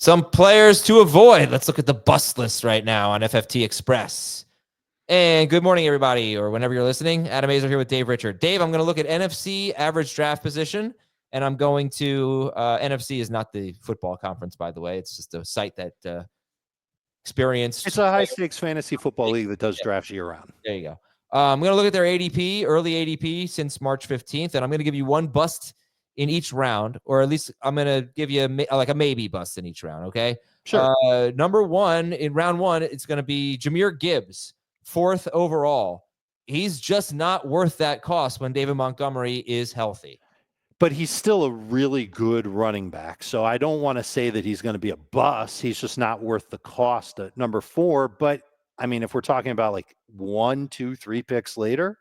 Some players to avoid. Let's look at the bust list right now on FFT Express. And good morning, everybody, or whenever you're listening. Adam Azer here with Dave Richard. Dave, I'm going to look at NFC average draft position, and I'm going to NFC is not the football conference, by the way. It's just a site that experienced. It's a high-stakes fantasy football league that does drafts year-round. There you go. I'm going to look at their ADP, early ADP since March 15th, and I'm going to give you one bust in each round, or at least I'm going to give you a maybe bust in each round, okay? Sure. Number one, in round one, it's going to be Jahmyr Gibbs, 4th overall. He's just not worth that cost when David Montgomery is healthy. But he's still a really good running back, so I don't want to say that he's going to be a bust. He's just not worth the cost at number 4, but I mean, if we're talking about like 1, 2, 3 picks later,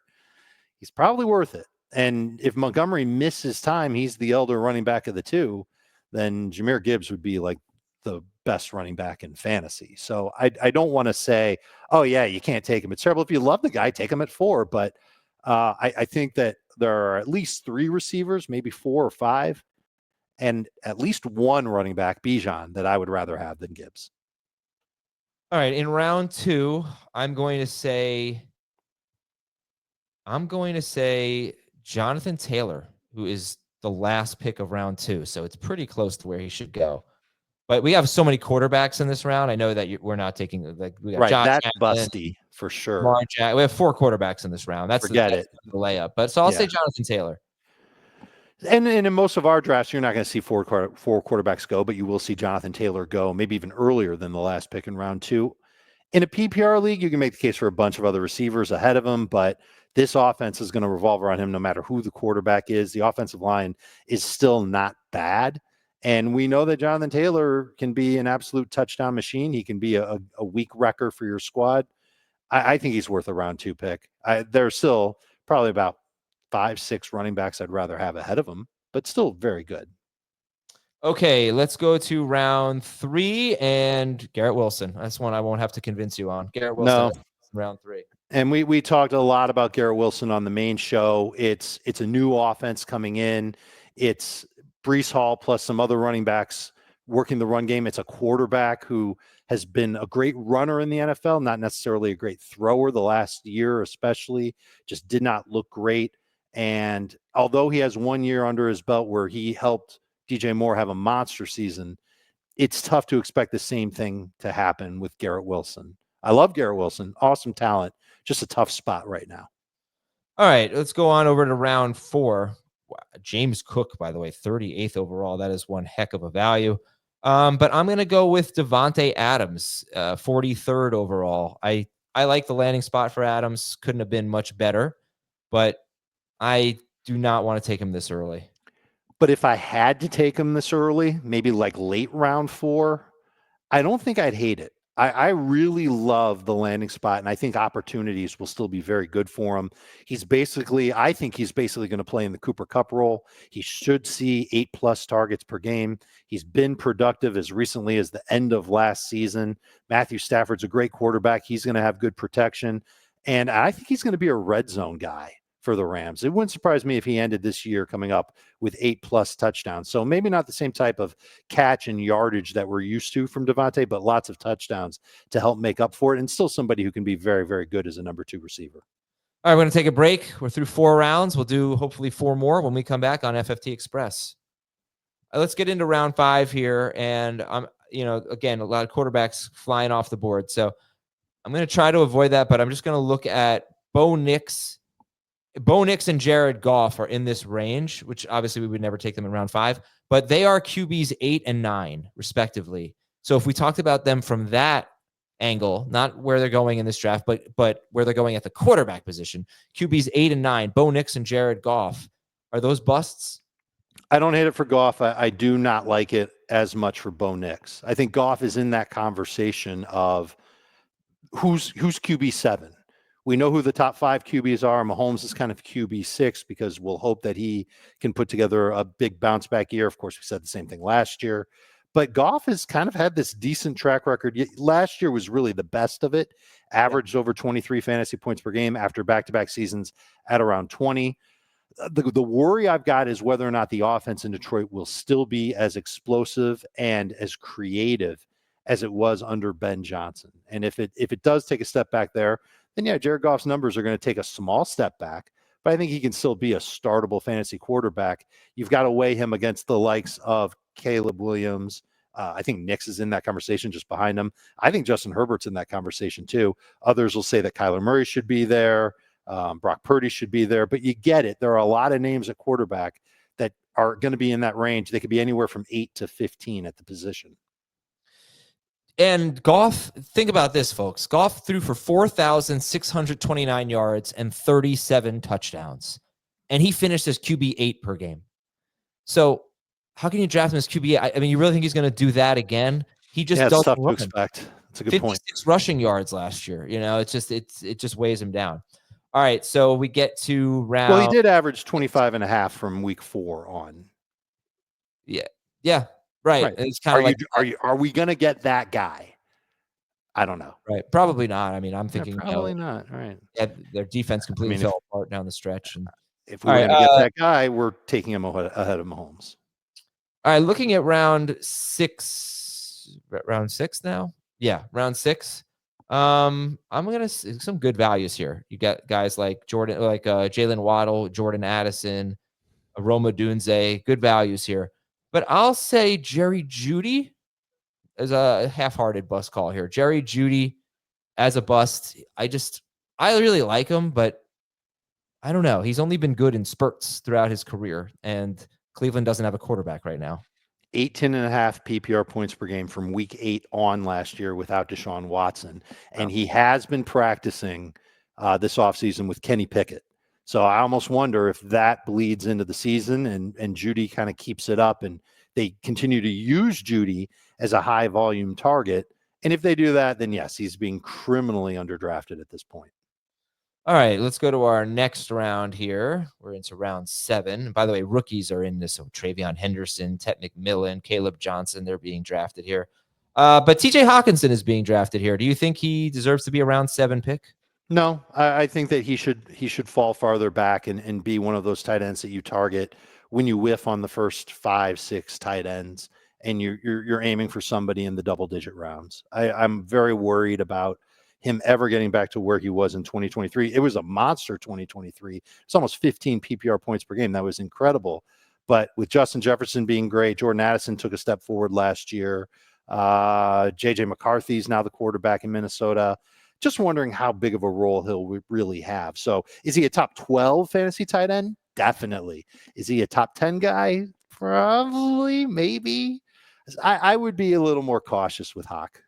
he's probably worth it. And if Montgomery misses time, he's the elder running back of the two, then Jahmyr Gibbs would be like the best running back in fantasy. So I don't want to say, oh, yeah, you can't take him. It's terrible. If you love the guy, take him at 4. But I think that there are at least 3 receivers, maybe 4 or 5, and at least 1 running back, Bijan, that I would rather have than Gibbs. All right, in round 2, I'm going to say Jonathan Taylor, who is the last pick of round 2. So it's pretty close to where he should go. But we have so many quarterbacks in this round. I know that we're not taking we got right. Josh That's Allen, busty for sure. We have 4 quarterbacks in this round. That's the layup. But so I'll say Jonathan Taylor. And in most of our drafts, you're not going to see 4 quarterbacks go, but you will see Jonathan Taylor go maybe even earlier than the last pick in round 2. In a PPR league, you can make the case for a bunch of other receivers ahead of him, but this offense is going to revolve around him no matter who the quarterback is. The offensive line is still not bad. And we know that Jonathan Taylor can be an absolute touchdown machine. He can be a week wrecker for your squad. I think he's worth a round 2 pick. There's still probably about 5, 6 running backs I'd rather have ahead of him, but still very good. Okay, let's go to round 3 and Garrett Wilson. That's one I won't have to convince you on. Garrett Wilson, round 3. And we talked a lot about Garrett Wilson on the main show. It's a new offense coming in. It's Breece Hall plus some other running backs working the run game. It's a quarterback who has been a great runner in the NFL, not necessarily a great thrower the last year, especially. Just did not look great. And although he has 1 year under his belt where he helped DJ Moore have a monster season, it's tough to expect the same thing to happen with Garrett Wilson. I love Garrett Wilson. Awesome talent. Just a tough spot right now. All right, let's go on over to round 4. Wow, James Cook, by the way, 38th overall. That is one heck of a value. But I'm going to go with Davante Adams, 43rd overall. I like the landing spot for Adams. Couldn't have been much better, but I do not want to take him this early. But if I had to take him this early, maybe like late round 4, I don't think I'd hate it. I really love the landing spot, and I think opportunities will still be very good for him. I think he's basically going to play in the Cooper Kupp role. He should see 8+ targets per game. He's been productive as recently as the end of last season. Matthew Stafford's a great quarterback. He's going to have good protection, and I think he's going to be a red zone guy for the Rams. It wouldn't surprise me if he ended this year coming up with 8+ touchdowns. So maybe not the same type of catch and yardage that we're used to from Davante, but lots of touchdowns to help make up for it. And still somebody who can be very, very good as a number 2 receiver. All right, we're going to take a break. We're through 4 rounds. We'll do hopefully 4 more when we come back on FFT Express. Let's get into round 5 here. And again, a lot of quarterbacks flying off the board. So I'm going to try to avoid that, but I'm just going to look at Bo Nix and Jared Goff are in this range, which obviously we would never take them in round 5, but they are QBs 8 and 9 respectively. So if we talked about them from that angle, not where they're going in this draft, but where they're going at the quarterback position, QBs 8 and 9, Bo Nix and Jared Goff, are those busts? I don't hate it for Goff. I do not like it as much for Bo Nix. I think Goff is in that conversation of who's QB 7. We know who the top 5 QBs are. Mahomes is kind of QB 6 because we'll hope that he can put together a big bounce back year. Of course, we said the same thing last year. But Goff has kind of had this decent track record. Last year was really the best of it. Averaged over 23 fantasy points per game after back-to-back seasons at around 20. The worry I've got is whether or not the offense in Detroit will still be as explosive and as creative as it was under Ben Johnson. And if it does take a step back there, then yeah, Jared Goff's numbers are going to take a small step back, but I think he can still be a startable fantasy quarterback. You've got to weigh him against the likes of Caleb Williams. I think Nix is in that conversation just behind him. I think Justin Herbert's in that conversation too. Others will say that Kyler Murray should be there. Brock Purdy should be there, but you get it. There are a lot of names at quarterback that are going to be in that range. They could be anywhere from 8 to 15 at the position. And Goff, think about this, folks. Goff threw for 4,629 yards and 37 touchdowns, and he finished as QB8 per game. So how can you draft him as QB8? I mean, you really think he's going to do that again? He just doesn't tough to run. expect. It's a good 56 point. rushing yards last year. It just weighs him down. All right, so we get to round. Well, he did average 25.5 from week 4 on. Yeah. Right. It's kind of like, are we going to get that guy? I don't know. Right. Probably not. I mean, I'm thinking probably not. Right. Yeah, their defense completely fell apart down the stretch. And if we're going to get that guy, we're taking him ahead of Mahomes. All right, looking at round 6 now. Yeah, round 6. I'm gonna some good values here. You got guys like Jalen Waddle, Jordan Addison, Roma Dunze, good values here. But I'll say Jerry Jeudy is a half-hearted bust call here. Jerry Jeudy as a bust. I really like him, but I don't know. He's only been good in spurts throughout his career, and Cleveland doesn't have a quarterback right now. 18.5 PPR points per game from week 8 on last year without Deshaun Watson. And he has been practicing this offseason with Kenny Pickett. So I almost wonder if that bleeds into the season and Jeudy kind of keeps it up and they continue to use Jeudy as a high volume target. And if they do that, then yes, he's being criminally underdrafted at this point. All right, let's go to our next round here. We're into round 7. And by the way, rookies are in this. So Travion Henderson, Ted McMillan, Caleb Johnson, they're being drafted here. But TJ Hockenson is being drafted here. Do you think he deserves to be a round 7 pick? No, I think that he should fall farther back and be one of those tight ends that you target when you whiff on the first 5, 6 tight ends and you're aiming for somebody in the double-digit rounds. I'm very worried about him ever getting back to where he was in 2023. It was a monster 2023. It's almost 15 PPR points per game. That was incredible. But with Justin Jefferson being great, Jordan Addison took a step forward last year. JJ McCarthy's now the quarterback in Minnesota. Just wondering how big of a role he'll really have. So is he a top 12 fantasy tight end? Definitely. Is he a top 10 guy? Probably, maybe. I would be a little more cautious with Hawk.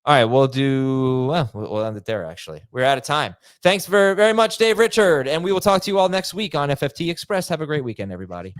All right, we'll end it there, actually. We're out of time. Thanks very, very much, Dave Richard, and we will talk to you all next week on FFT Express. Have a great weekend, everybody.